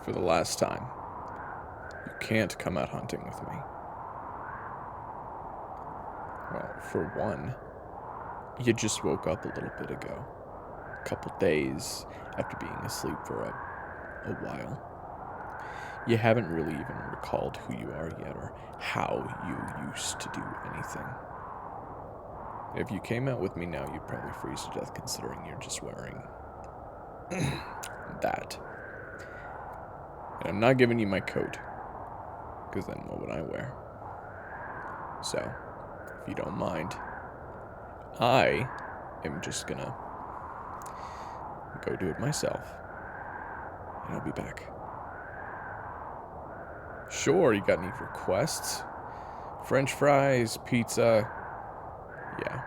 For the last time, you can't come out hunting with me. Well, for one, you just woke up a little bit ago. A couple days after being asleep for a while. You haven't really even recalled who you are yet or how you used to do anything. If you came out with me now, you'd probably freeze to death considering you're just wearing that. And I'm not giving you my coat, because then what would I wear? So, if you don't mind, I am just gonna go do it myself, and I'll be back. Sure, you got any requests? French fries, pizza. Yeah.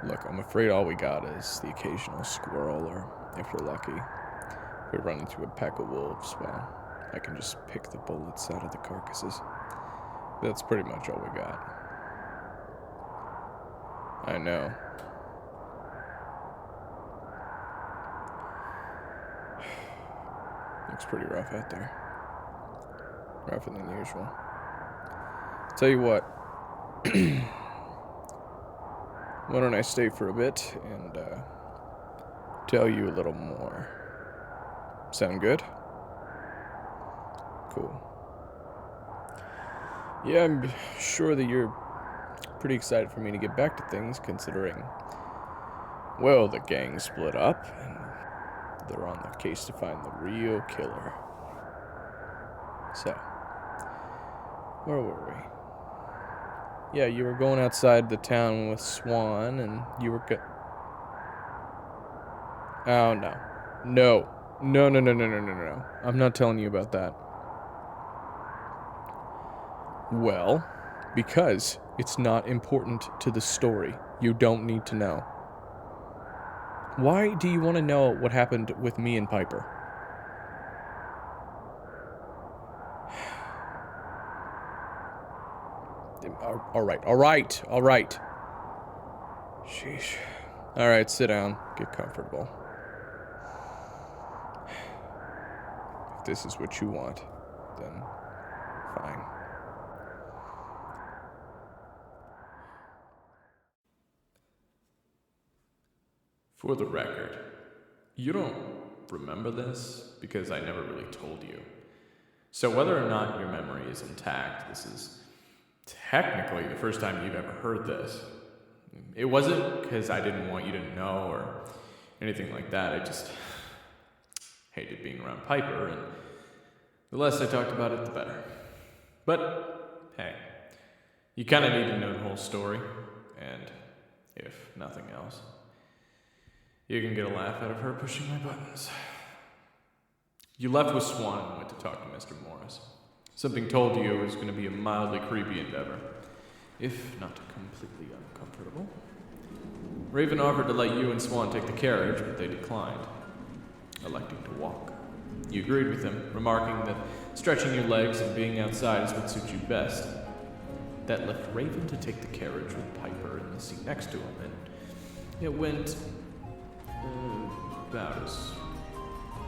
Look, I'm afraid all we got is the occasional squirrel, or if we're lucky, if we run into a pack of wolves, well, I can just pick the bullets out of the carcasses. That's pretty much all we got. I know. Looks pretty rough out there. Rougher than usual. Tell you what. Why don't I stay for a bit and tell you a little more? Sound good? Cool. Yeah, I'm sure that you're pretty excited for me to get back to things, considering, well, the gang split up, and they're on the case to find the real killer. So, where were we? Yeah, you were going outside the town with Swan, and you were Oh, no. No. No. I'm not telling you about that. Well, because it's not important to the story. You don't need to know. Why do you want to know what happened with me and Piper? All right. Sheesh. All right, sit down. Get comfortable. If this is what you want, then fine. For the record, you don't remember this because I never really told you. So whether or not your memory is intact, this is technically the first time you've ever heard this. It wasn't because I didn't want you to know or anything like that. I just hated being around Piper, and the less I talked about it, the better. But, hey, you kind of need to know the whole story, and if nothing else, you can get a laugh out of her pushing my buttons. You left with Swan and went to talk to Mr. Morris. Something told you it was going to be a mildly creepy endeavor, if not completely uncomfortable. Raven offered to let you and Swan take the carriage, but they declined, electing to walk. You agreed with him, remarking that stretching your legs and being outside is what suits you best. That left Raven to take the carriage with Piper in the seat next to him, and it went about as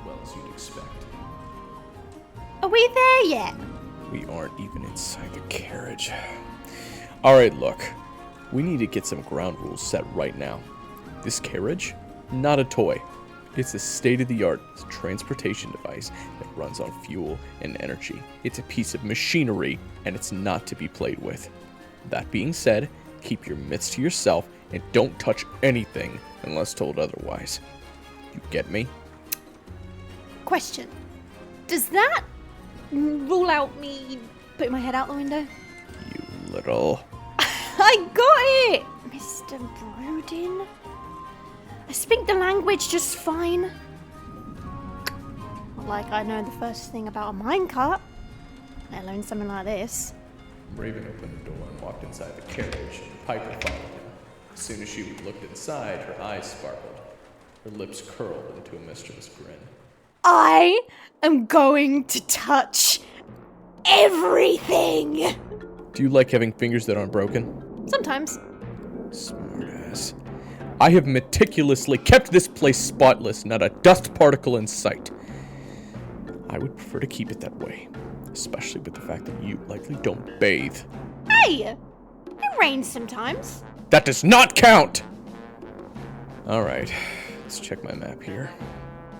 well as you'd expect. Are we there yet? We aren't even inside the carriage. Alright, look. We need to get some ground rules set right now. This carriage? Not a toy. It's a state-of-the-art transportation device that runs on fuel and energy. It's a piece of machinery, and it's not to be played with. That being said, keep your mitts to yourself and don't touch anything unless told otherwise. You get me? Question. Does that rule out me putting my head out the window? You little... I got it! Mr. Brooding. I speak the language just fine. Not like I know the first thing about a minecart, let alone something like this. Raven opened the door and walked inside the carriage. Piper followed him. As soon as she looked inside, her eyes sparkled. Her lips curled into a mischievous grin. I am going to touch everything! Do you like having fingers that aren't broken? Sometimes. Smartass. I have meticulously kept this place spotless, not a dust particle in sight. I would prefer to keep it that way, especially with the fact that you likely don't bathe. Hey! It rains sometimes. That does not count! Alright, let's check my map here.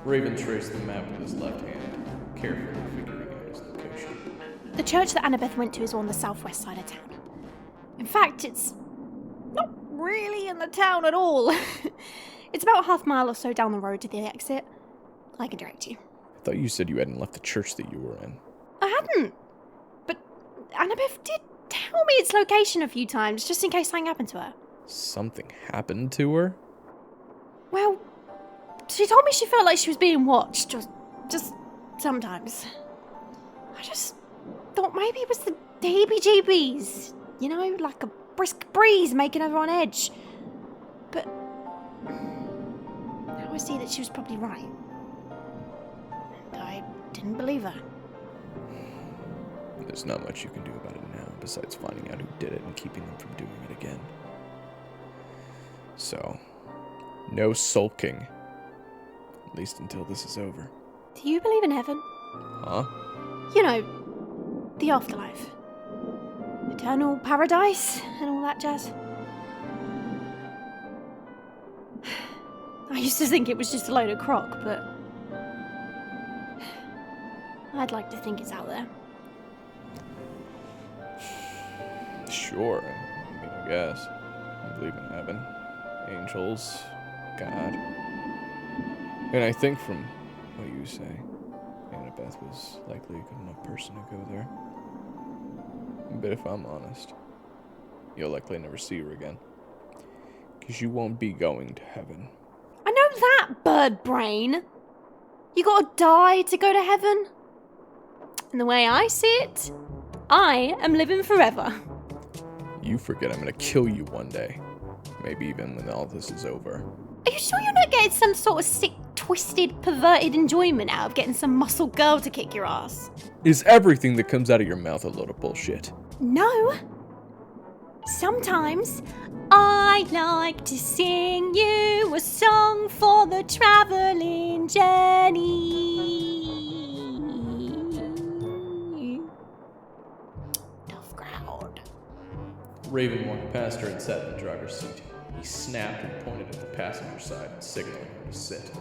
Raven traced the map with his left hand, carefully figuring out his location. The church that Annabeth went to is on the southwest side of town. In fact, it's not really in the town at all. It's about a half mile or so down the road to the exit. I can direct you. I thought you said you hadn't left the church that you were in. I hadn't. But Annabeth did tell me its location a few times, just in case something happened to her. Something happened to her? Well, she told me she felt like she was being watched, just sometimes. I just thought maybe it was the heebie-jeebies, you know, like a brisk breeze making her on edge. But now I see that she was probably right. And I didn't believe her. There's not much you can do about it now, besides finding out who did it and keeping them from doing it again. So, no sulking. At least until this is over. Do you believe in heaven? Huh? You know, the afterlife. Eternal paradise and all that jazz. I used to think it was just a load of crock, but I'd like to think it's out there. Sure. I mean, I guess. I believe in heaven, angels, God. And I think from what you say, Annabeth was likely a good enough person to go there. But if I'm honest, you'll likely never see her again. Because you won't be going to heaven. I know that, bird brain. You gotta die to go to heaven. And the way I see it, I am living forever. You forget I'm gonna kill you one day. Maybe even when all this is over. Are you sure you're not getting some sort of sick, twisted, perverted enjoyment out of getting some muscle girl to kick your ass? Is everything that comes out of your mouth a load of bullshit? No. Sometimes I like to sing you a song for the traveling journey. Tough crowd. Raven walked past her and sat in the driver's seat. He snapped and pointed at the passenger side, signaling her to sit.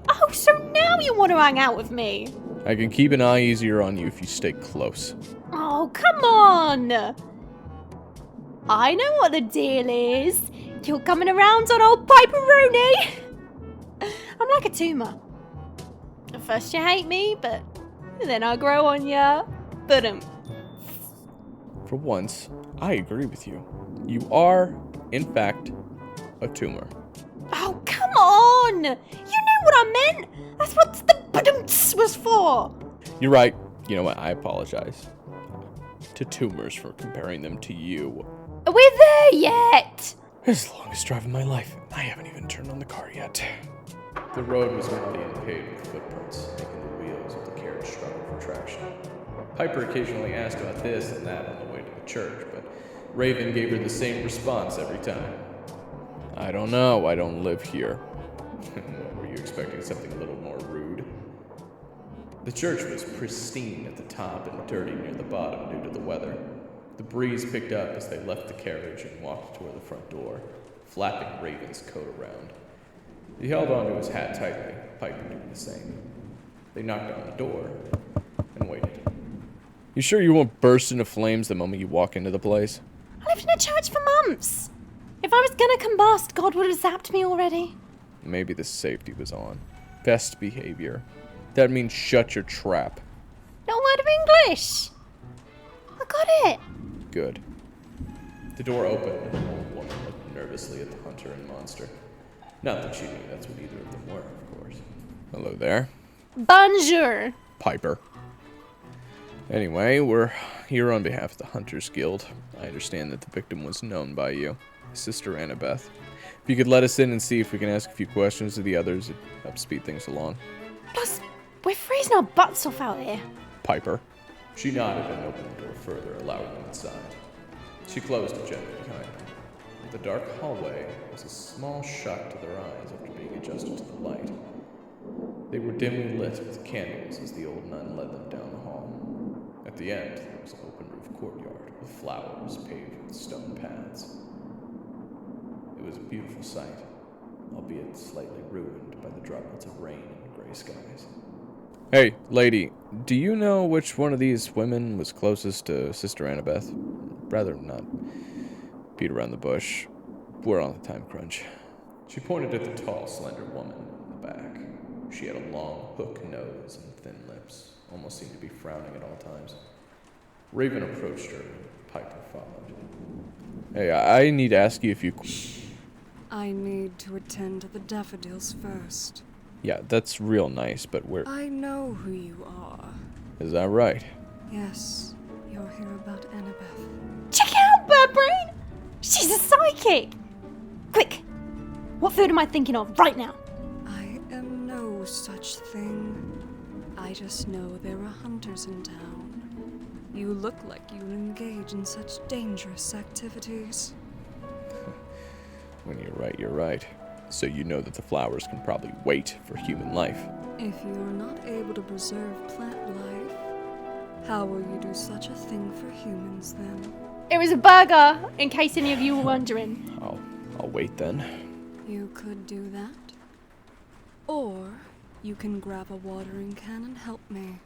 Oh, so now you want to hang out with me? I can keep an eye easier on you if you stay close. Oh, come on! I know what the deal is. You're coming around on old Piperoni. I'm like a tumor. At first you hate me, but then I grow on ya. For once, I agree with you. You are, in fact, a tumor. Oh, come on! You knew what I meant! That's what the badumts was for! You're right. You know what? I apologize to tumors for comparing them to you. Are we there yet? It's the longest drive of my life. I haven't even turned on the car yet. The road was muddy and paved with footprints, making the wheels of the carriage struggle for traction. Piper occasionally asked about this and that on the way to the church, but Raven gave her the same response every time. I don't know. I don't live here. What, were you expecting something a little more rude? The church was pristine at the top and dirty near the bottom due to the weather. The breeze picked up as they left the carriage and walked toward the front door, flapping Raven's coat around. He held onto his hat tightly, Piper doing the same. They knocked on the door and waited. You sure you won't burst into flames the moment you walk into the place? I lived in a church for months. If I was gonna combust, God would have zapped me already. Maybe the safety was on. Best behavior. That means shut your trap. No word of English. I got it. Good. The door opened and an old woman looked nervously at the hunter and monster. Not that she knew that's what either of them were, of course. Hello there, Bonjour. Piper. Anyway, we're here on behalf of the Hunters Guild. I understand that the victim was known by you, Sister Annabeth. If you could let us in and see if we can ask a few questions to the others, it'd help speed things along. Plus, we're freezing our butts off out here. Piper. She nodded and opened the door further, allowing them inside. She closed it gently behind them. The dark hallway was a small shock to their eyes after being adjusted to the light. They were dimly lit with candles as the old nun led them down the hall. At the end, there was an open-roof courtyard with flowers paved with stone paths. It was a beautiful sight, albeit slightly ruined by the droplets of rain and gray skies. Hey, lady, do you know which one of these women was closest to Sister Annabeth? Rather not beat around the bush. We're on the time crunch. She pointed at the tall, slender woman in the back. She had a long, hook nose and thin lips, almost seemed to be frowning at all times. Raven approached her, and Piper followed. Hey, I need to ask you if you... I need to attend to the daffodils first. Yeah, that's real nice, but where... I know who you are. Is that right? Yes, you're here about Annabeth. Check it out, Birdbrain! She's a psychic! Quick! What food am I thinking of right now? I am no such thing. I just know there are hunters in town. You look like you engage in such dangerous activities. When you're right, you're right. So you know that the flowers can probably wait for human life. If you're not able to preserve plant life, how will you do such a thing for humans then? It was a burger, in case any of you were wondering. I'll wait then. You could do that. Or you can grab a watering can and help me.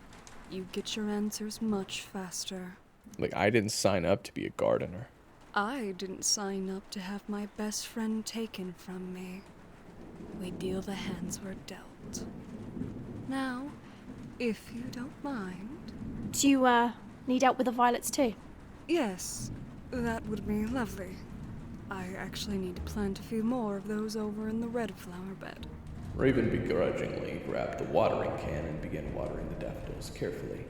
You get your answers much faster. Like, I didn't sign up to be a gardener. I didn't sign up to have my best friend taken from me. We deal the hands we're dealt. Now, if you don't mind... Do you, need help with the violets too? Yes, that would be lovely. I actually need to plant a few more of those over in the red flower bed. Raven begrudgingly grabbed the watering can and began watering the daffodils carefully.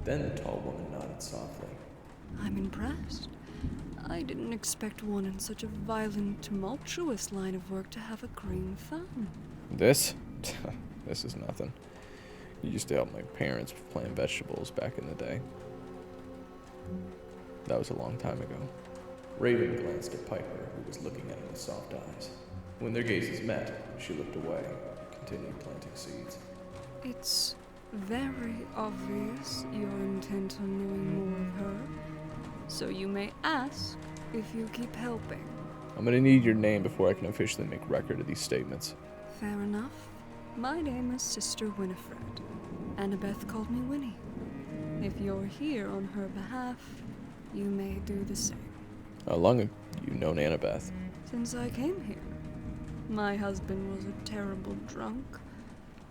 Then the tall woman nodded softly. I'm impressed. I didn't expect one in such a violent, tumultuous line of work to have a green thumb. This? This is nothing. You used to help my parents plant vegetables back in the day. That was a long time ago. Raven glanced at Piper, who was looking at him with soft eyes. When their gazes met, she looked away and continued planting seeds. It's very obvious you're intent on knowing more of her, so you may ask if you keep helping. I'm gonna need your name before I can officially make record of these statements. Fair enough. My name is Sister Winifred. Annabeth called me Winnie. If you're here on her behalf, you may do the same. How long have you known Annabeth? Since I came here. My husband was a terrible drunk.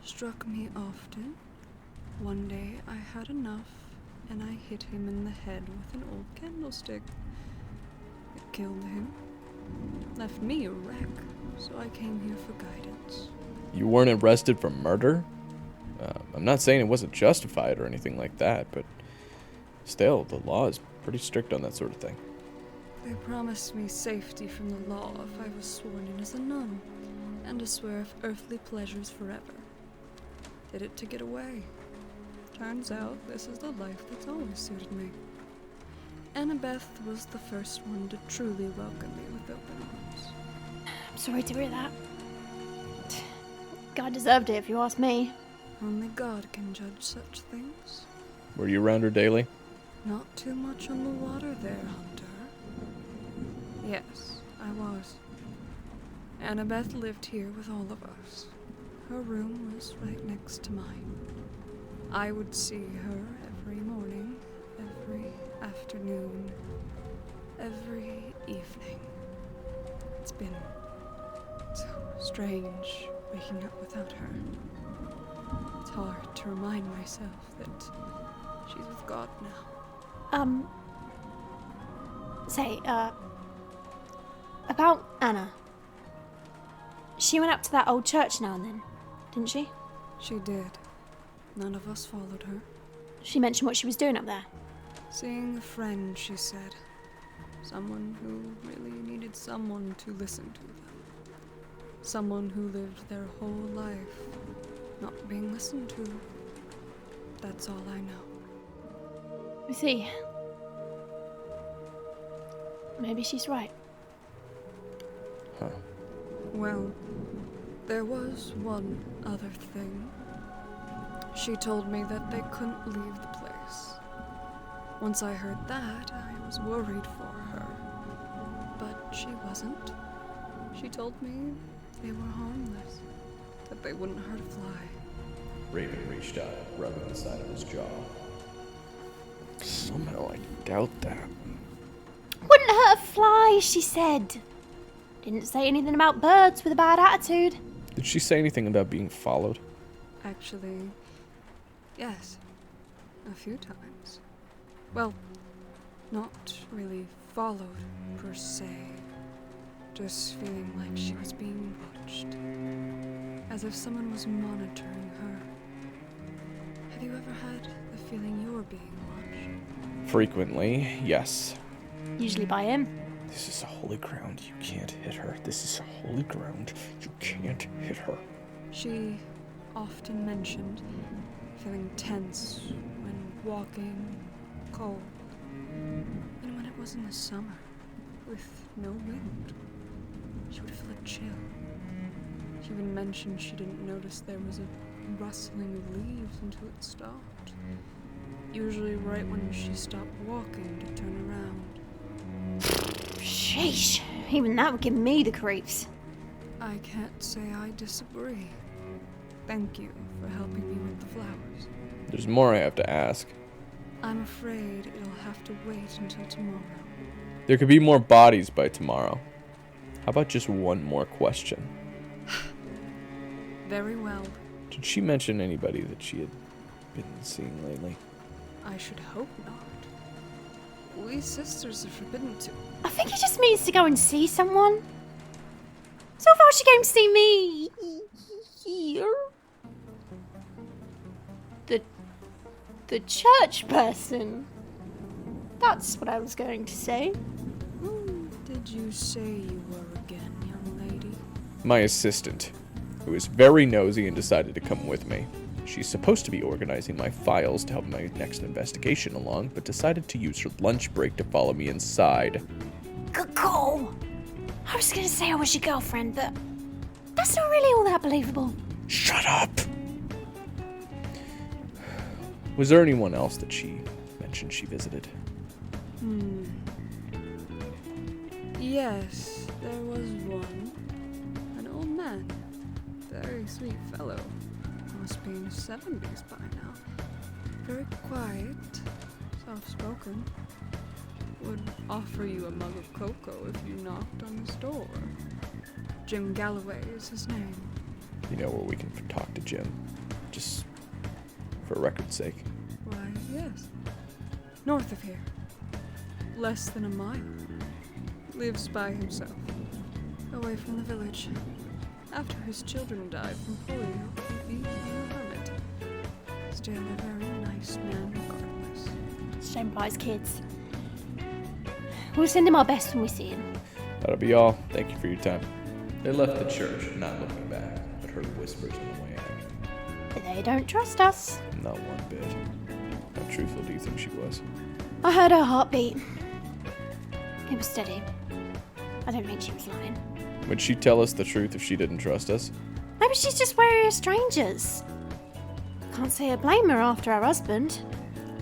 Struck me often. One day I had enough, and I hit him in the head with an old candlestick. It killed him. Left me a wreck, so I came here for guidance. You weren't arrested for murder? I'm not saying it wasn't justified or anything like that, but still, the law is pretty strict on that sort of thing. They promised me safety from the law if I was sworn in as a nun, and to swear off earthly pleasures forever. Did it to get away. Turns out this is the life that's always suited me. Annabeth was the first one to truly welcome me with open arms. I'm sorry to hear that. God deserved it, if you ask me. Only God can judge such things. Were you around her daily? Not too much on the water there, Hunter. Yes, I was. Annabeth lived here with all of us. Her room was right next to mine. I would see her every morning, every afternoon, every evening. It's been so strange waking up without her. It's hard to remind myself that she's with God now. About Anna. She went up to that old church now and then, didn't she? She did. None of us followed her. She mentioned what she was doing up there. Seeing a friend, she said. Someone who really needed someone to listen to them. Someone who lived their whole life not being listened to. That's all I know. You see, maybe she's right. Huh. Well, there was one other thing. She told me that they couldn't leave the place. Once I heard that, I was worried for her. But she wasn't. She told me they were harmless, that they wouldn't hurt a fly. Raven reached out, rubbing the side of his jaw. Somehow I doubt that. Wouldn't hurt a fly, she said. Didn't say anything about birds with a bad attitude. Did she say anything about being followed? Actually, yes. A few times. Well, not really followed, per se. Just feeling like she was being watched. As if someone was monitoring her. Have you ever had the feeling you're being watched? Frequently, yes. Usually by him. This is holy ground. You can't hit her. This is holy ground. You can't hit her. She often mentioned feeling tense when walking, cold. And when it was in the summer, with no wind, she would feel a chill. She would mention she didn't notice there was a rustling of leaves until it stopped. Usually right when she stopped walking to turn around. Sheesh, even that would give me the creeps. I can't say I disagree. Thank you for helping me with the flowers. There's more I have to ask. I'm afraid it'll have to wait until tomorrow. There could be more bodies by tomorrow. How about just one more question? Very well. Did she mention anybody that she had been seeing lately? I should hope not. We sisters are forbidden to. I think he just means to go and see someone. So far she came to see me here. The church person. That's what I was going to say. Who did you say you were again, young lady? My assistant, who is very nosy and decided to come with me. She's supposed to be organizing my files to help my next investigation along, but decided to use her lunch break to follow me inside. Good call. I was going to say I was your girlfriend, but that's not really all that believable. Shut up! Was there anyone else that she mentioned she visited? Yes, there was one. An old man. Very sweet fellow. Must be in his 70s by now. Very quiet, soft-spoken. Would offer you a mug of cocoa if you knocked on his door. Jim Galloway is his name. You know where we can talk to Jim? Just for record's sake. Why, yes. North of here. Less than a mile. Lives by himself. Away from the village. After his children died from polio, he became a hermit. Still a very nice man regardless. Shame about his kids. We'll send him our best when we see him. That'll be all. Thank you for your time. They left the church, not looking back, but heard whispers on the way out. But they don't trust us. Not one bit. How truthful do you think she was? I heard her heartbeat. It was steady. I don't think she was lying. Would she tell us the truth if she didn't trust us? Maybe she's just wary of strangers. Can't say I blame her after her husband.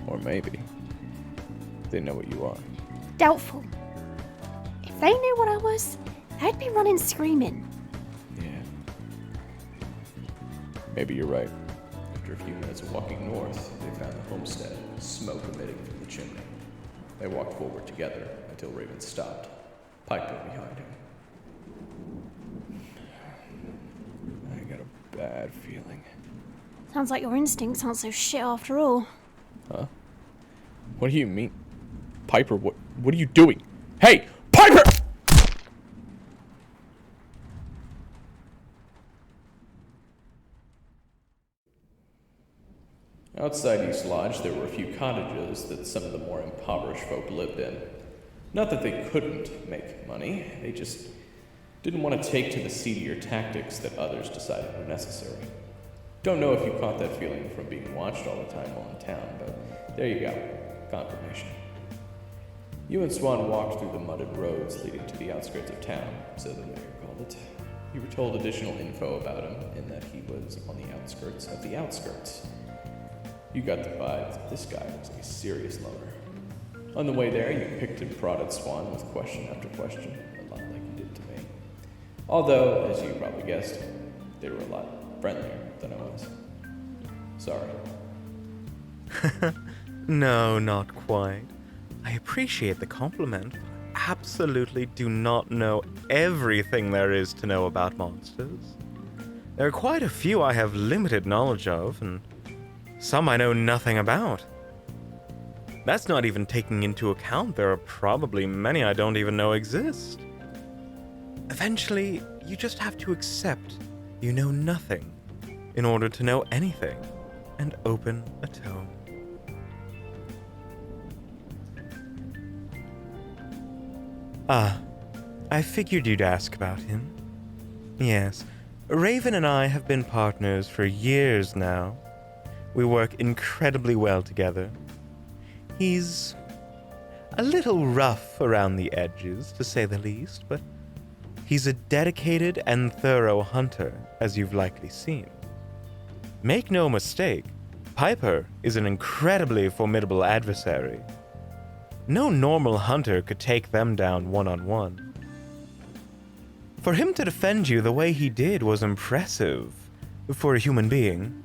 Or maybe they know what you are. Doubtful. If they knew what I was, they'd be running screaming. Yeah. Maybe you're right. After a few minutes of walking north, they found the homestead, smoke emitting from the chimney. They walked forward together until Raven stopped, Piper behind him. I got a bad feeling. Sounds like your instincts aren't so shit after all. Huh? What do you mean? Piper, what are you doing? Hey, Piper! Outside East Lodge, there were a few cottages that some of the more impoverished folk lived in. Not that they couldn't make money, they just didn't want to take to the seedier tactics that others decided were necessary. Don't know if you caught that feeling from being watched all the time while in town, but there you go, confirmation. You and Swan walked through the mudded roads leading to the outskirts of town, so the mayor called it. You were told additional info about him, in that he was on the outskirts of the outskirts. You got the vibe that this guy was a serious lover. On the way there, you picked and prodded Swan with question after question, a lot like you did to me. Although, as you probably guessed, they were a lot friendlier than I was. Sorry. No, not quite. I appreciate the compliment, but I absolutely do not know everything there is to know about monsters. There are quite a few I have limited knowledge of, and some I know nothing about. That's not even taking into account there are probably many I don't even know exist. Eventually, you just have to accept you know nothing in order to know anything, and open a tome. Ah, I figured you'd ask about him. Yes, Raven and I have been partners for years now. We work incredibly well together. He's a little rough around the edges, to say the least, but he's a dedicated and thorough hunter, as you've likely seen. Make no mistake, Piper is an incredibly formidable adversary. No normal hunter could take them down one-on-one. For him to defend you the way he did was impressive for a human being.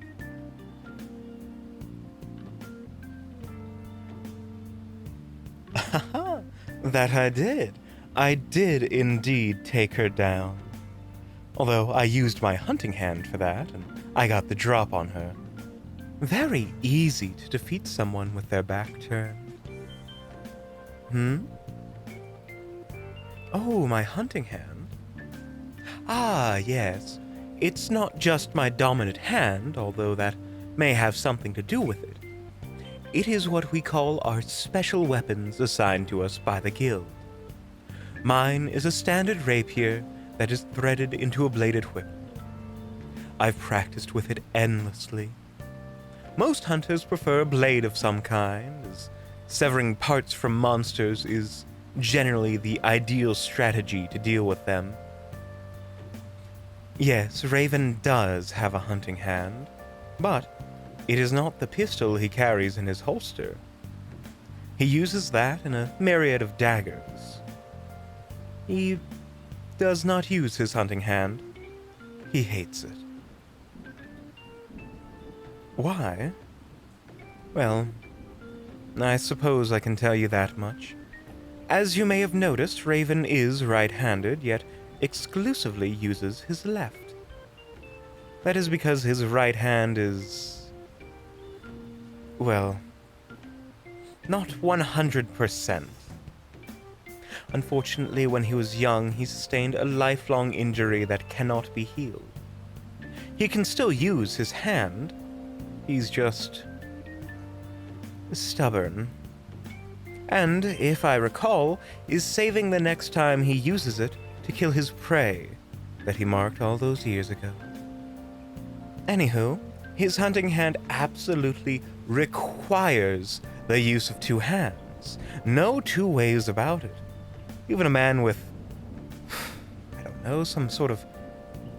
That I did. I did indeed take her down. Although I used my hunting hand for that, and I got the drop on her. Very easy to defeat someone with their back turned. Oh, my hunting hand? Ah, yes. It's not just my dominant hand, although that may have something to do with it. It is what we call our special weapons assigned to us by the guild. Mine is a standard rapier that is threaded into a bladed whip. I've practiced with it endlessly. Most hunters prefer a blade of some kind, as severing parts from monsters is generally the ideal strategy to deal with them. Yes, Raven does have a hunting hand, but it is not the pistol he carries in his holster. He uses that in a myriad of daggers. He does not use his hunting hand. He hates it. Why? Well, I suppose I can tell you that much. As you may have noticed, Raven is right-handed, yet exclusively uses his left. That is because his right hand is, well, not 100%. Unfortunately, when he was young, he sustained a lifelong injury that cannot be healed. He can still use his hand. He's just stubborn. And, if I recall, is saving the next time he uses it to kill his prey that he marked all those years ago. Anywho, his hunting hand absolutely requires the use of two hands. No two ways about it. Even a man with, I don't know, some sort of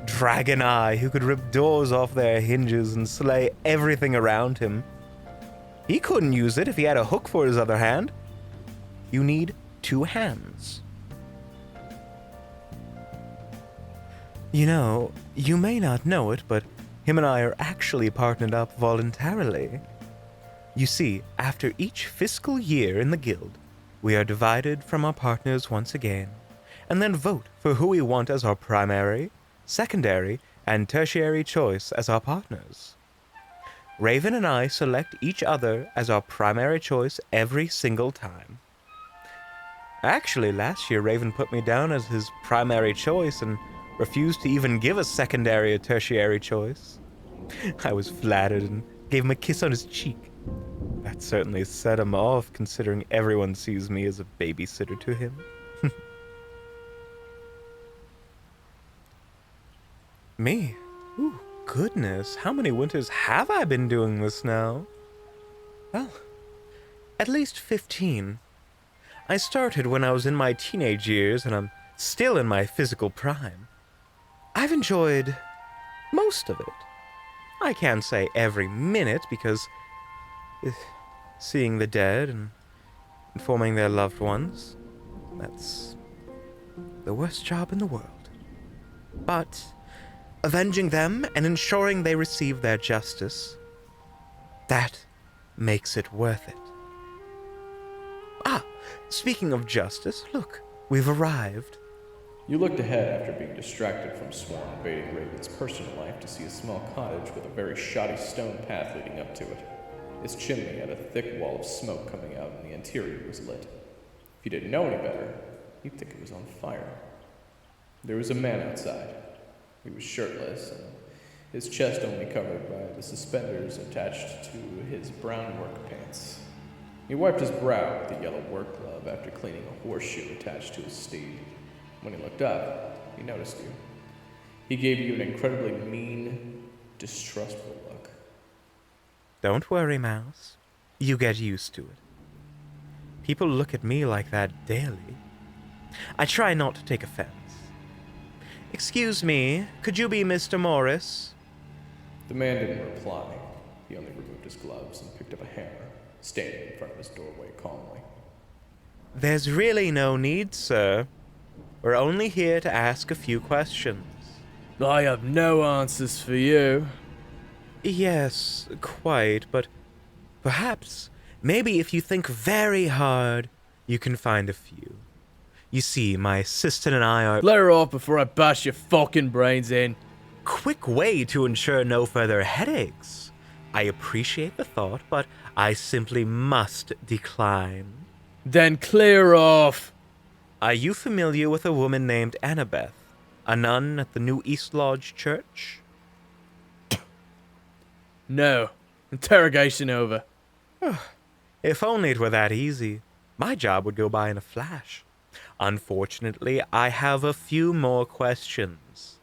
dragon eye who could rip doors off their hinges and slay everything around him, he couldn't use it if he had a hook for his other hand. You need two hands. You know, you may not know it, but him and I are actually partnered up voluntarily. You see, after each fiscal year in the guild, we are divided from our partners once again, and then vote for who we want as our primary, secondary, and tertiary choice as our partners. Raven and I select each other as our primary choice every single time. Actually, last year Raven put me down as his primary choice and refused to even give a secondary or tertiary choice. I was flattered and gave him a kiss on his cheek. That certainly set him off, considering everyone sees me as a babysitter to him. Me? Ooh, goodness, how many winters have I been doing this now? Well, at least 15. I started when I was in my teenage years, and I'm still in my physical prime. I've enjoyed most of it. I can't say every minute, because Seeing the dead and informing their loved ones, that's the worst job in the world. But avenging them and ensuring they receive their justice, that makes it worth it. Ah, speaking of justice, look, we've arrived. You looked ahead after being distracted from Swan invading Raven's personal life to see a small cottage with a very shoddy stone path leading up to it. Its chimney had a thick wall of smoke coming out and the interior was lit. If you didn't know any better, you'd think it was on fire. There was a man outside. He was shirtless and his chest only covered by the suspenders attached to his brown work pants. He wiped his brow with a yellow work glove after cleaning a horseshoe attached to his steed. When he looked up, he noticed you. He gave you an incredibly mean, distrustful look. Don't worry, Mouse. You get used to it. People look at me like that daily. I try not to take offense. Excuse me, could you be Mr. Morris? The man didn't reply. He only removed his gloves and picked up a hammer, standing in front of his doorway calmly. There's really no need, sir. We're only here to ask a few questions. I have no answers for you. Yes, quite, but perhaps, maybe if you think very hard, you can find a few. You see, my assistant and I are... Let her off before I bash your fucking brains in. Quick way to ensure no further headaches. I appreciate the thought, but I simply must decline. Then clear off. Are you familiar with a woman named Annabeth, a nun at the New East Lodge Church? No. Interrogation over. If only it were that easy. My job would go by in a flash. Unfortunately, I have a few more questions.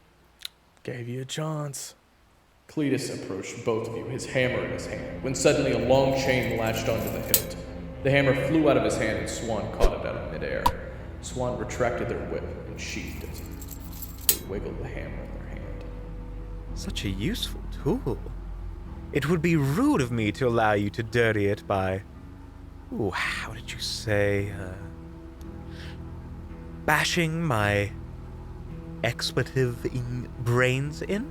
Gave you a chance. Cletus approached both of you, his hammer in his hand, when suddenly a long chain latched onto the hilt. The hammer flew out of his hand and Swan caught it out of midair. Swan retracted their whip and sheathed it. They wiggled the hammer in their hand. Such a useful tool. It would be rude of me to allow you to dirty it by... Ooh, how did you say? Bashing my expletive brains in?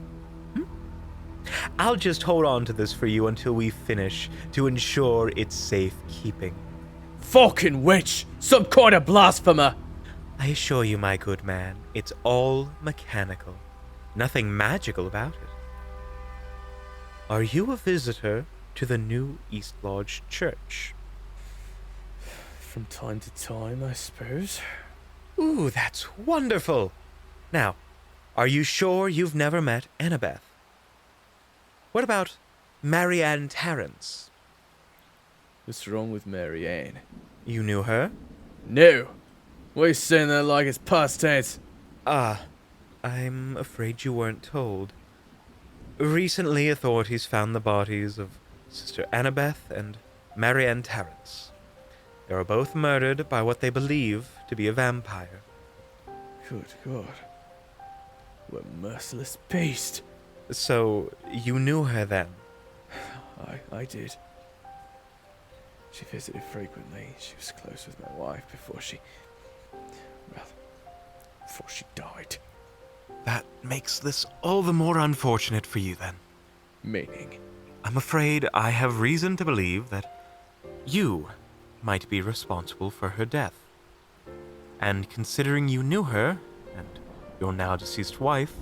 I'll just hold on to this for you until we finish to ensure it's safekeeping. Fucking witch! Some kind of blasphemer! I assure you, my good man, it's all mechanical. Nothing magical about it. Are you a visitor to the New East Lodge Church? From time to time, I suppose. Ooh, that's wonderful! Now, are you sure you've never met Annabeth? What about Marianne Terrence? What's wrong with Mary Ann? You knew her? No. Why are you saying that like it's past tense? I'm afraid you weren't told. Recently, authorities found the bodies of Sister Annabeth and Marianne Terrence. They were both murdered by what they believe to be a vampire. Good God. What a merciless beast. So, you knew her then? I did. She visited frequently. She was close with my wife before she died. That makes this all the more unfortunate for you then. Meaning? I'm afraid I have reason to believe that you might be responsible for her death. And considering you knew her, and your now deceased wife,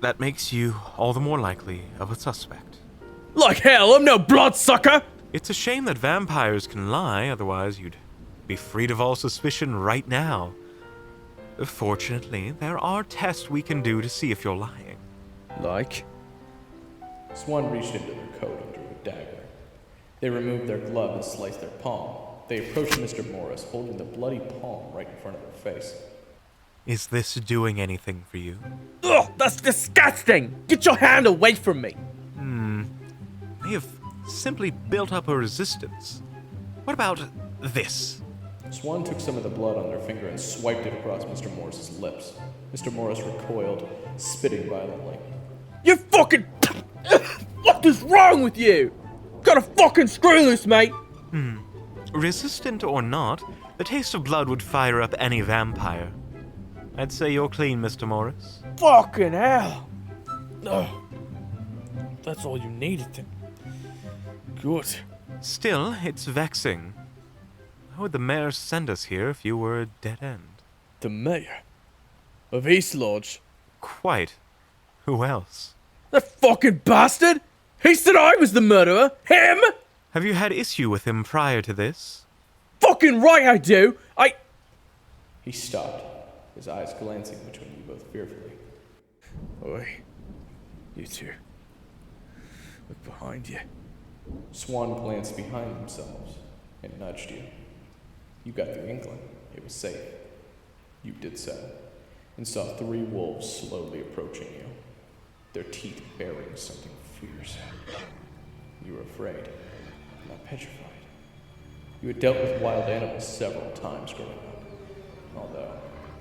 that makes you all the more likely of a suspect. Like hell, I'm no bloodsucker! It's a shame that vampires can lie, otherwise you'd be freed of all suspicion right now. Fortunately, there are tests we can do to see if you're lying. Like? Swan reached into their coat and drew a dagger. They removed their glove and sliced their palm. They approached Mr. Morris, holding the bloody palm right in front of their face. Is this doing anything for you? Ugh, that's disgusting! Get your hand away from me! They have simply built up a resistance. What about this? Swan took some of the blood on their finger and swiped it across Mr. Morris's lips. Mr. Morris recoiled, spitting violently. You fucking... What is wrong with you? Gotta fucking screw this, mate! Resistant or not, the taste of blood would fire up any vampire. I'd say you're clean, Mr. Morris. Fucking hell! Oh, that's all you needed then. Good. Still, it's vexing. How would the mayor send us here if you were a dead end? The mayor of East Lodge. Quite. Who else? That fucking bastard! He said I was the murderer! Him! Have you had issue with him prior to this? Fucking right I do! He stopped, his eyes glancing between you both fearfully. Oi. You two. Look behind you. Swan glanced behind themselves and nudged you. You got the inkling it was safe. You did so, and saw 3 wolves slowly approaching you, their teeth baring something fierce. You were afraid, not petrified. You had dealt with wild animals several times growing up, although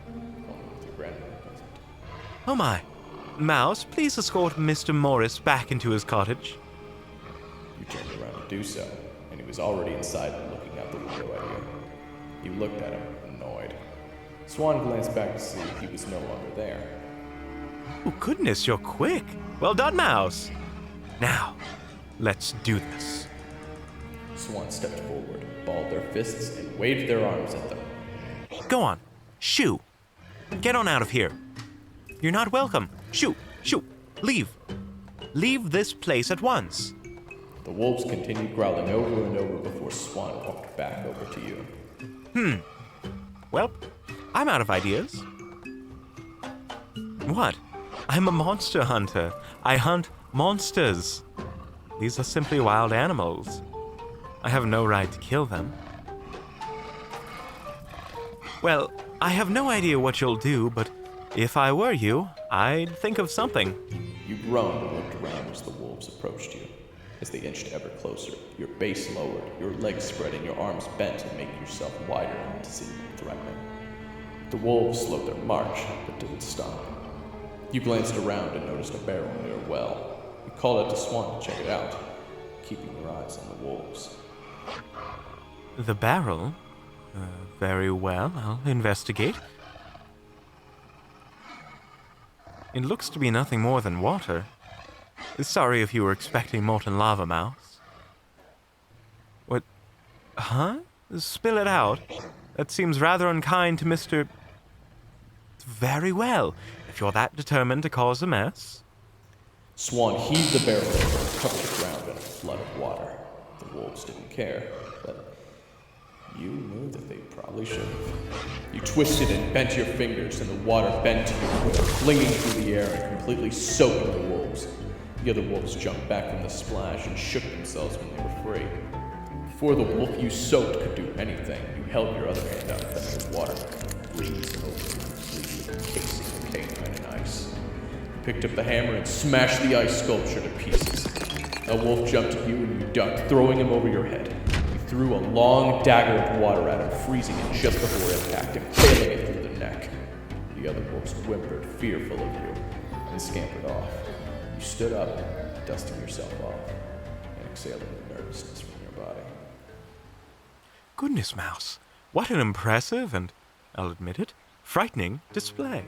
only with your grandmother present. Oh my. Mouse, please escort Mr. Morris back into his cottage. You turned around to do so, and he was already inside and looking out the window at you. You looked at him, annoyed. Swan glanced back to see if he was no longer there. Oh, goodness, you're quick. Well done, Mouse. Now, let's do this. Swan stepped forward, balled their fists, and waved their arms at them. Go on. Shoo. Get on out of here. You're not welcome. Shoo. Shoo. Leave. Leave this place at once. The wolves continued growling over and over before Swan walked back over to you. Well, I'm out of ideas. What? I'm a monster hunter. I hunt monsters. These are simply wild animals. I have no right to kill them. Well, I have no idea what you'll do, but if I were you, I'd think of something. You groaned and looked around as the wolves approached you. As they inched ever closer, your base lowered, your legs spread, and your arms bent to make yourself wider to seem threatening. The wolves slowed their march, but didn't stop. You glanced around and noticed a barrel near a well. You called out to Swan to check it out, keeping your eyes on the wolves. The barrel? Very well, I'll investigate. It looks to be nothing more than water. Sorry if you were expecting molten lava, Mouse. What? Huh? Spill it out. That seems rather unkind to Mr. Very well. If you're that determined to cause a mess. Swan heaved the barrel over and covered the ground in a flood of water. The wolves didn't care, but you knew that they probably should have. You twisted and bent your fingers, and the water bent to your will, flinging through the air and completely soaking the wolves. The other wolves jumped back from the splash and shook themselves when they were free. Before the wolf you soaked could do anything, you held your other hand out and let the water freeze over completely encasing the canine in ice. You picked up the hammer and smashed the ice sculpture to pieces. A wolf jumped at you and you ducked, throwing him over your head. You threw a long dagger of water at him, freezing it just before impact, impaling it through the neck. The other wolves whimpered, fearful of you, and scampered off. You stood up, dusting yourself off, and exhaling the nervousness from your body. Goodness, Mouse. What an impressive and, I'll admit it, frightening display.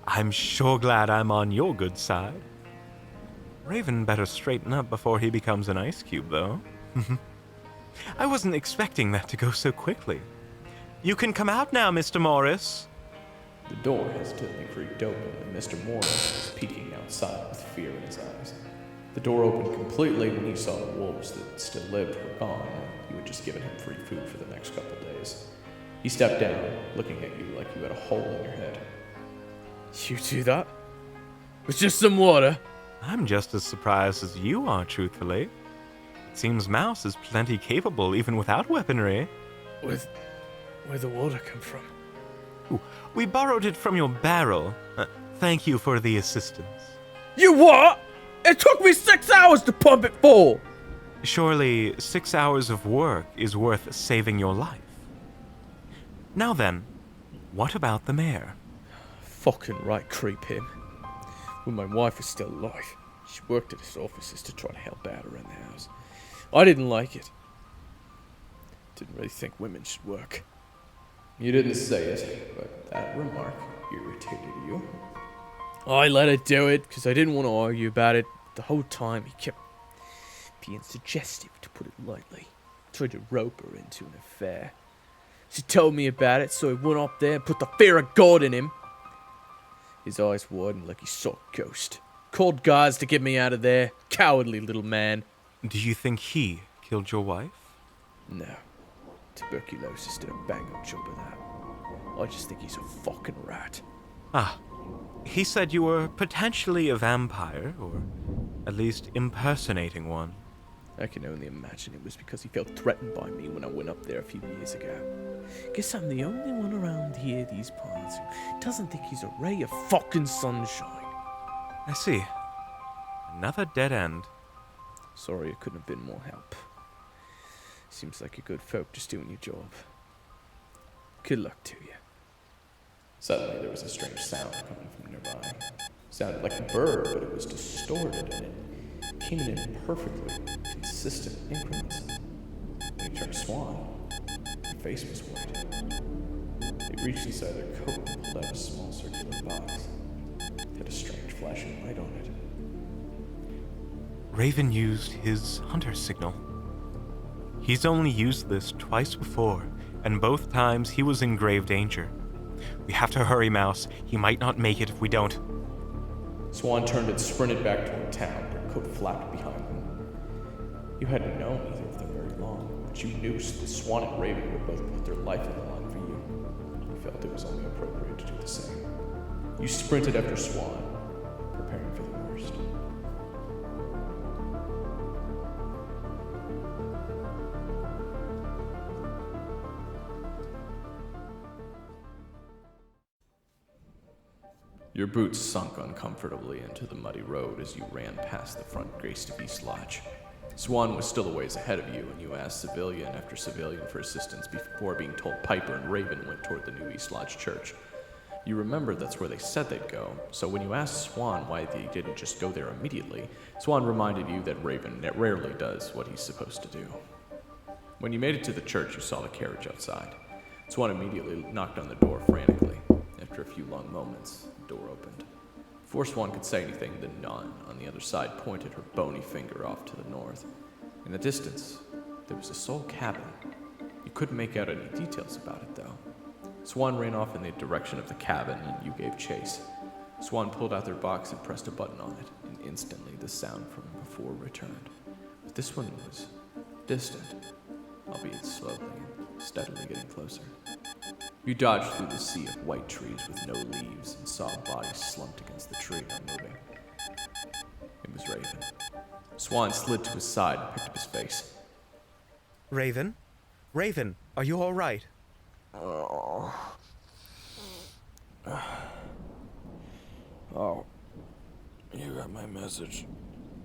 I'm sure glad I'm on your good side. Raven better straighten up before he becomes an ice cube, though. I wasn't expecting that to go so quickly. You can come out now, Mr. Morris. The door hesitantly creaked open, and Mr. Morris was peeking outside with fear in his eyes. The door opened completely when he saw the wolves that still lived were gone, and you had just given him free food for the next couple days. He stepped down, looking at you like you had a hole in your head. You do that? With just some water? I'm just as surprised as you are, truthfully. It seems Mouse is plenty capable even without weaponry. Where'd the water come from? Ooh, we borrowed it from your barrel. Thank you for the assistance. You what? It took me 6 hours to pump it full! Surely 6 hours of work is worth saving your life. Now then, what about the mayor? Fucking right, creep him. When my wife is still alive. She worked at his offices to try to help out around the house. I didn't like it. Didn't really think women should work. You didn't say it, but that remark irritated you. I let her do it because I didn't want to argue about it. The whole time he kept being suggestive, to put it lightly. Tried to rope her into an affair. She told me about it, so I went up there and put the fear of God in him. His eyes widened like he saw a ghost. Called guards to get me out of there. Cowardly little man. Do you think he killed your wife? No. Tuberculosis did a bang-up job of that. I just think he's a fucking rat. Ah, he said you were potentially a vampire, or at least impersonating one. I can only imagine it was because he felt threatened by me when I went up there a few years ago. Guess I'm the only one around here these parts who doesn't think he's a ray of fucking sunshine. I see. Another dead end. Sorry I couldn't have been more help. Seems like you're good folk just doing your job. Good luck to you. Suddenly there was a strange sound coming from nearby. It sounded like a bird, but it was distorted and it came in perfectly consistent increments. When he turned to Swan, her face was white. They reached inside their coat and pulled out a small circular box. It had a strange flashing light on it. Raven used his hunter signal. He's only used this twice before, and both times he was in grave danger. We have to hurry, Mouse. He might not make it if we don't. Swan turned and sprinted back toward town, her coat flapped behind them. You hadn't known either of them very long, but you knew that Swan and Raven would both put their life on the line for you. You felt it was only appropriate to do the same. You sprinted after Swan, preparing for the worst. Your boots sunk uncomfortably into the muddy road as you ran past the front gates of East Lodge. Swan was still a ways ahead of you, and you asked civilian after civilian for assistance before being told Piper and Raven went toward the new East Lodge church. You remembered that's where they said they'd go, so when you asked Swan why they didn't just go there immediately, Swan reminded you that Raven rarely does what he's supposed to do. When you made it to the church, you saw the carriage outside. Swan immediately knocked on the door frantically. After a few long moments, the door opened. Before Swan could say anything, the nun on the other side pointed her bony finger off to the north. In the distance, there was a sole cabin. You couldn't make out any details about it, though. Swan ran off in the direction of the cabin, and you gave chase. Swan pulled out their box and pressed a button on it, and instantly the sound from before returned. But this one was distant, albeit slowly and steadily getting closer. You dodged through the sea of white trees with no leaves and saw a body slumped against the tree, unmoving. It was Raven. Swan slid to his side and picked up his face. Raven? Raven, are you all right? Oh, you got my message.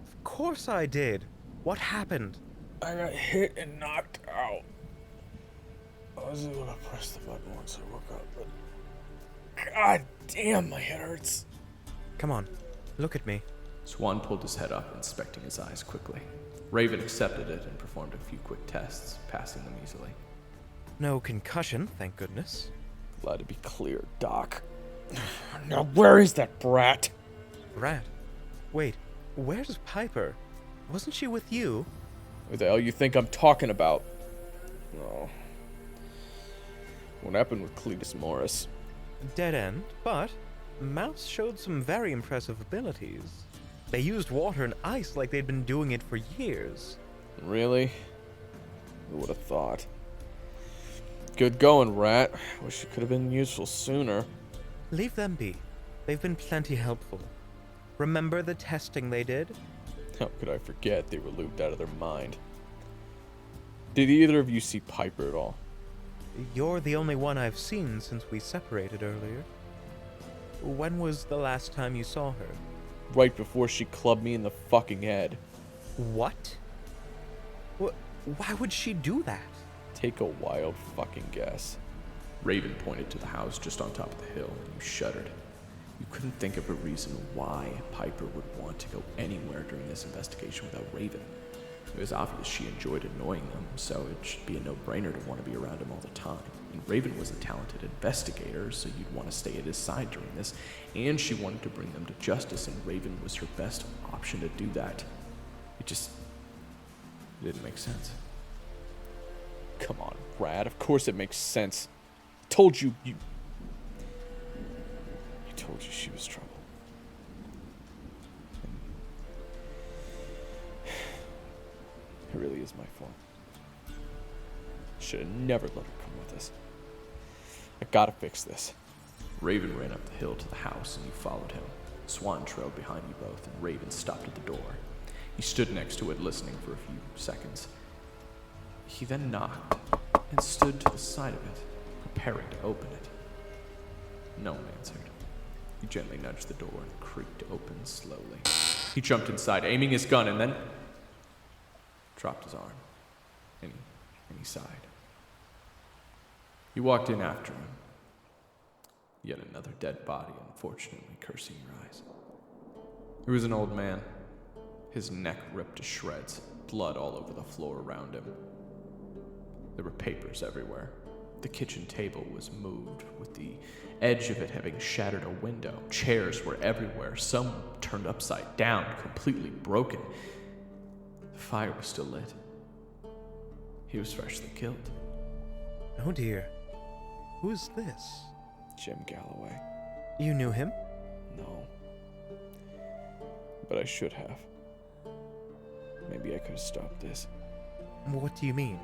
Of course I did. What happened? I got hit and knocked out. I was able to press the button once I woke up, but god damn, my head hurts. Come on, look at me. Swan pulled his head up, inspecting his eyes quickly. Raven accepted it and performed a few quick tests, passing them easily. No concussion, thank goodness. Glad to be clear, Doc. Now where is that brat? Brat? Wait, where's Piper? Wasn't she with you? What the hell you think I'm talking about? Oh. What happened with Cletus Morris? Dead end, but Mouse showed some very impressive abilities. They used water and ice like they'd been doing it for years. Really? Who would have thought? Good going, Rat. Wish you could have been useful sooner. Leave them be. They've been plenty helpful. Remember the testing they did? How could I forget they were looped out of their mind? Did either of you see Piper at all? You're the only one I've seen since we separated earlier. When was the last time you saw her? Right before she clubbed me in the fucking head. What? Why would she do that? Take a wild fucking guess. Raven pointed to the house just on top of the hill, and you shuddered. You couldn't think of a reason why Piper would want to go anywhere during this investigation without Raven. It was obvious she enjoyed annoying them, so it should be a no-brainer to want to be around him all the time. And Raven was a talented investigator, so you'd want to stay at his side during this, and she wanted to bring them to justice, and Raven was her best option to do that. It just didn't make sense. Come on, Brad. Of course it makes sense. Told you, you told you she was trouble. It really is my fault. Should have never let her come with us. I gotta fix this. Raven ran up the hill to the house, and you followed him. Swan trailed behind you both, and Raven stopped at the door. He stood next to it, listening for a few seconds. He then knocked and stood to the side of it, preparing to open it. No one answered. He gently nudged the door and creaked open slowly. He jumped inside, aiming his gun, and then dropped his arm, and he sighed. You walked in after him. Yet another dead body, unfortunately, cursing your eyes. He was an old man, his neck ripped to shreds, blood all over the floor around him. There were papers everywhere. The kitchen table was moved, with the edge of it having shattered a window. Chairs were everywhere, some turned upside down, completely broken. The fire was still lit. He was freshly killed. Oh dear. Who is this? Jim Galloway. You knew him? No. But I should have. Maybe I could have stopped this. What do you mean?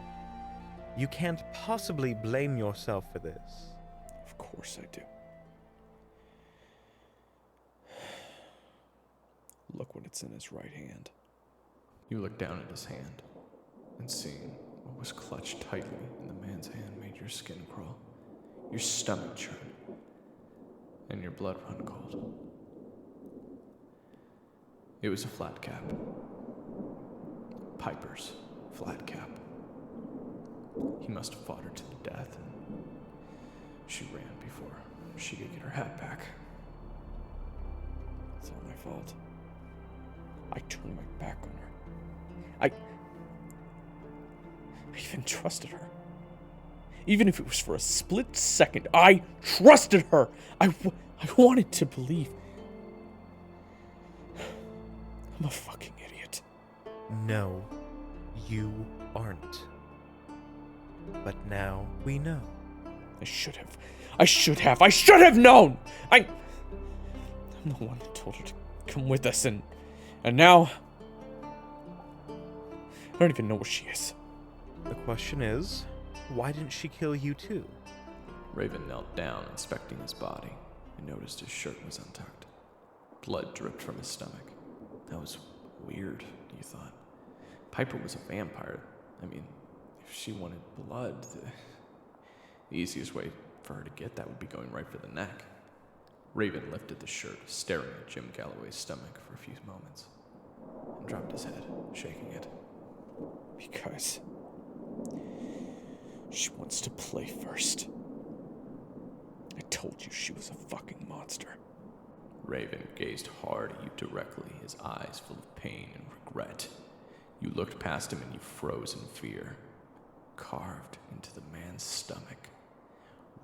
You can't possibly blame yourself for this. Of course I do. Look when it's in his right hand. You looked down at his hand, and seeing what was clutched tightly in the man's hand made your skin crawl, your stomach churn, and your blood run cold. It was a flat cap. Piper's flat cap. He must have fought her to the death, and she ran before she could get her hat back. It's all my fault. I turned my back on her. I even trusted her. Even if it was for a split second, I trusted her. I wanted to believe. I'm a fucking idiot. No, you aren't. But now we know. I should have known! I'm the one that told her to come with us, and now I don't even know where she is. The question is, why didn't she kill you too? Raven knelt down, inspecting his body, and noticed his shirt was untucked. Blood dripped from his stomach. That was weird, you thought. Piper was a vampire. I mean, if she wanted blood, the easiest way for her to get that would be going right for the neck. Raven lifted the shirt, staring at Jim Galloway's stomach for a few moments, and dropped his head, shaking it. Because she wants to play first. I told you she was a fucking monster. Raven gazed hard at you directly, his eyes full of pain and regret. You looked past him and you froze in fear. Carved into the man's stomach,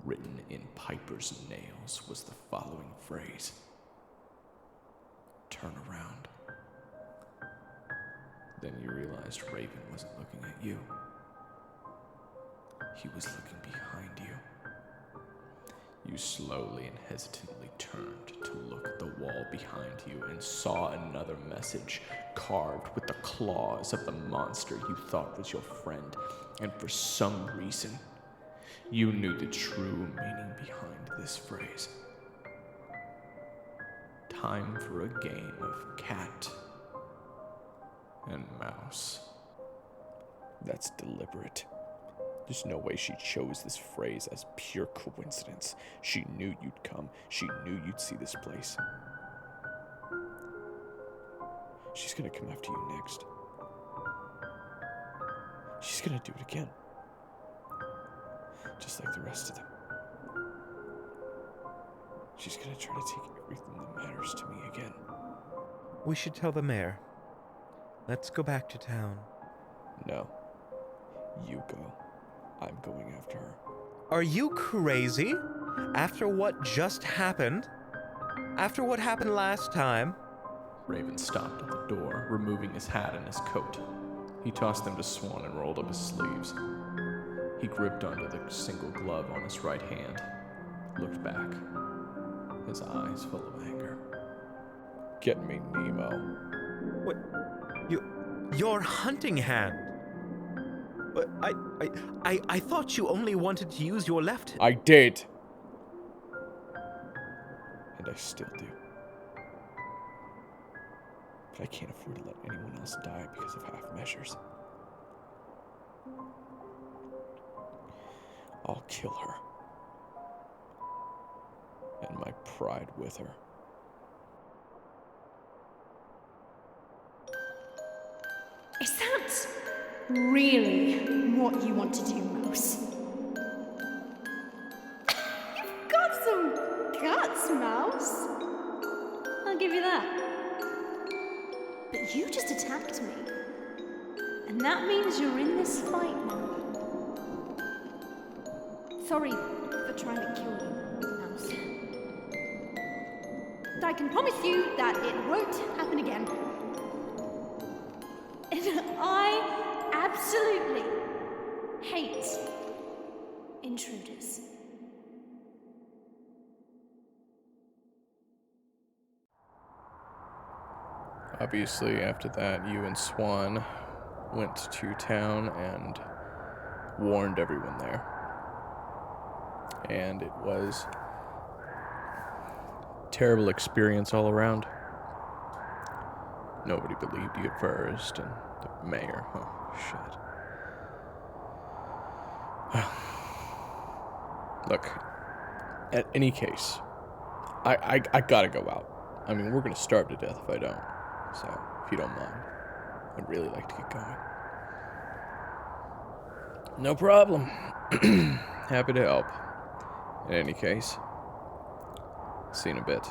written in Piper's nails, was the following phrase: "Turn around." Then you realized Raven wasn't looking at you. He was looking behind you. You slowly and hesitantly turned to look at the wall behind you and saw another message carved with the claws of the monster you thought was your friend. And for some reason, you knew the true meaning behind this phrase. Time for a game of cat and mouse. That's deliberate. There's no way she chose this phrase as pure coincidence. She knew you'd come. She knew you'd see this place. She's gonna come after you next. She's gonna do it again. Just like the rest of them. She's gonna try to take everything that matters to me again. We should tell the mayor. Let's go back to town. No. You go. I'm going after her. Are you crazy? After what just happened? After what happened last time? Raven stopped at the door, removing his hat and his coat. He tossed them to Swan and rolled up his sleeves. He gripped onto the single glove on his right hand, looked back, his eyes full of anger. Get me Nemo. What? Your hunting hand? But I thought you only wanted to use your left. I did. And I still do. But I can't afford to let anyone else die because of half measures. I'll kill her. And my pride with her. Is that really what you want to do, Mouse? You've got some guts, Mouse. I'll give you that. But you just attacked me. And that means you're in this fight now. Sorry for trying to kill you, Mouse. But I can promise you that it won't happen again. And I absolutely hate intruders. Obviously, after that, you and Swan went to town and warned everyone there. And it was a terrible experience all around. Nobody believed you at first, and the mayor, oh, shit. Look, at any case, I gotta go out. I mean, we're gonna starve to death if I don't. So, if you don't mind, I'd really like to get going. No problem. Happy to help. In any case, see you in a bit.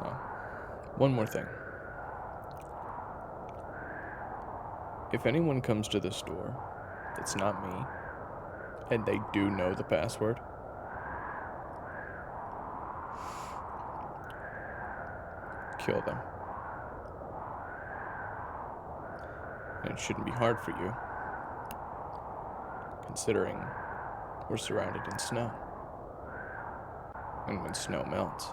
Oh, one more thing. If anyone comes to this door that's not me, and they do know the password, kill them. And it shouldn't be hard for you, considering we're surrounded in snow. And when snow melts,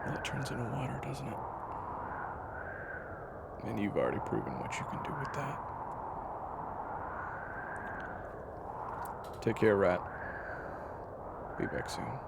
well, it turns into water, doesn't it? And you've already proven what you can do with that. Take care, Rat. Be back soon.